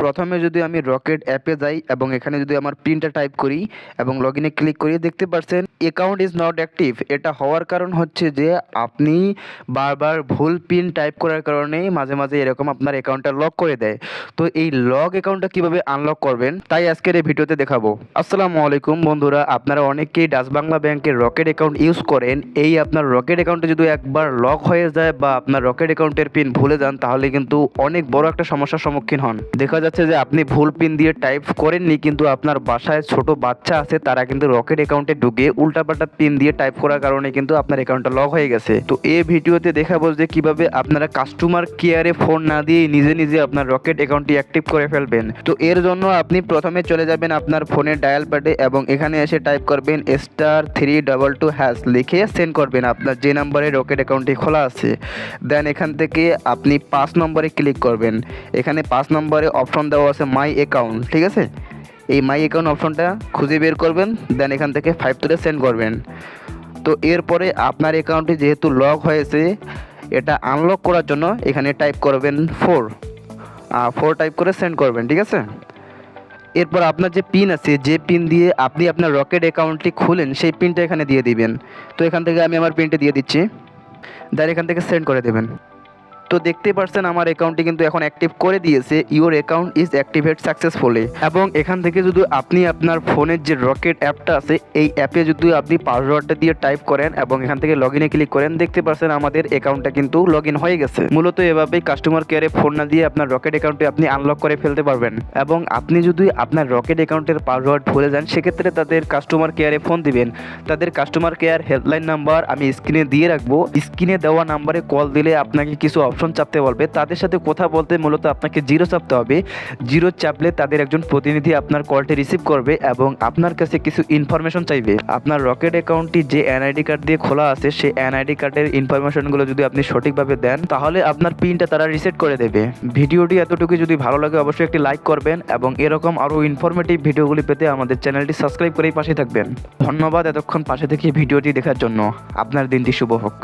প্রথমে যদি আমি রকেট অ্যাপে যাই এবং এখানে যদি আমার পিনটা টাইপ করি এবং লগ ইনে ক্লিক করি, দেখতে পাচ্ছেন অ্যাকাউন্ট ইজ নট অ্যাক্টিভ। এটা হওয়ার কারণ হচ্ছে যে আপনি বারবার ভুল পিন টাইপ করার কারণে মাঝে মাঝে এরকম আপনার অ্যাকাউন্টটা লক করে দেয়। তো এই লক অ্যাকাউন্টটা কিভাবে আনলক করবেন তাই আজকের এই ভিডিওতে দেখাবো। আসসালামু আলাইকুম বন্ধুরা, আপনারা অনেকেই ডাচ বাংলা ব্যাংকের রকেট অ্যাকাউন্ট ইউজ করেন। এই আপনার রকেট অ্যাকাউন্টে যদি একবার লক হয়ে যায় বা আপনার রকেট অ্যাকাউন্টের পিন ভুলে যান, তাহলে কিন্তু অনেক বড় একটা সমস্যার সম্মুখীন হন। দেখা যাচ্ছে যে আপনি ভুল পিন দিয়ে টাইপ করেননি, কিন্তু আপনার বাসায় ছোট বাচ্চা আছে, তারা কিন্তু রকেট অ্যাকাউন্টে ঢুকে উল্টাপাল্টা পিন দিয়ে টাইপ করার কারণে কিন্তু আপনার অ্যাকাউন্টটা লক হয়ে গেছে। তো এই ভিডিওতে দেখাবো যে কিভাবে আপনারা কাস্টমার কেয়ারে ফোন না দিয়ে নিজে নিজে আপনার রকেট অ্যাকাউন্টটি অ্যাক্টিভ করে ফেলবেন। তো এর জন্য আপনি প্রথমে চলে যাবেন আপনার ফোনের ডায়াল প্যাডে এবং এখানে এসে টাইপ করবেন *322# লিখে সেন্ড করবেন আপনার যে নাম্বারে রকেট অ্যাকাউন্টটি খোলা আছে। দেন এখান থেকে আপনি 5 নম্বরে ক্লিক করবেন। এখানে 5 নম্বরে অপশন দেওয়া আছে মাই অ্যাকাউন্ট, ঠিক আছে? এই মাই অ্যাকাউন্ট অপশনটা খুঁজে বের করবেন, দেন এখান থেকে 5 তুলে সেন্ড করবেন। তো এরপরে আপনার অ্যাকাউন্টটি যেহেতু লক হয়েছে, এটা আনলক করার জন্য এখানে টাইপ করবেন 4 টাইপ করে সেন্ড করবেন, ঠিক আছে? এরপর আপনার যে পিন আছে, যে পিন দিয়ে আপনি আপনার রকেট অ্যাকাউন্টটি খুলেন, সেই পিনটা এখানে দিয়ে দিবেন। তো এখান থেকে আমি আমার পিনটা দিয়ে দিচ্ছি, দেন এখান থেকে সেন্ড করে দেবেন। তো দেখতেই পাচ্ছেন আমার অ্যাকাউন্টটি কিন্তু এখন অ্যাক্টিভ করে দিয়েছে, your account is activate successfully. এবং এখান থেকে যদি আপনি আপনার ফোনের যে রকেট অ্যাপটা আছে, এই অ্যাপে যদি আপনি পাসওয়ার্ডটা দিয়ে টাইপ করেন এবং এখান থেকে লগ ইনে ক্লিক করেন, দেখতে পাচ্ছেন আমাদের অ্যাকাউন্টটা কিন্তু লগ ইন হয়ে গেছে। মূলত এভাবেই কাস্টমার কেয়ারে ফোন না দিয়ে আপনার রকেট অ্যাকাউন্টে আপনি আনলক করে ফেলতে পারবেন। এবং আপনি যদি আপনার রকেট অ্যাকাউন্টের পাসওয়ার্ড ভুলে যান, সেক্ষেত্রে তাদের কাস্টমার কেয়ারে ফোন দিবেন। তাদের কাস্টমার কেয়ার হেল্পলাইন নাম্বার আমি স্ক্রিনে দিয়ে রাখবো। স্ক্রিনে দেওয়া নাম্বারে কল দিলে আপনাকে কিছু অপশন চাপতে বলবে। তাদের সাথে কথা বলতে মূলত আপনাকে 0 চাপতে হবে। 0 চাপলে তাদের একজন প্রতিনিধি আপনার কলটি রিসিভ করবে এবং আপনার কাছে কিছু ইনফরমেশন চাইবে। আপনার রকেট অ্যাকাউন্টটি যে এনআইডি কার্ড দিয়ে খোলা আছে, সেই এনআইডি কার্ডের ইনফরমেশনগুলো যদি আপনি সঠিকভাবে দেন, তাহলে আপনার পিনটা তারা রিসেট করে দেবে। ভিডিওটি এতটুকু যদি ভালো লাগে অবশ্যই একটি লাইক করবেন এবং এরকম আরও ইনফরমেটিভ ভিডিওগুলি পেতে আমাদের চ্যানেলটি সাবস্ক্রাইব করেই পাশে থাকবেন। ধন্যবাদ এতক্ষণ পাশে থেকে ভিডিওটি দেখার জন্য। আপনার দিনটি শুভ হোক।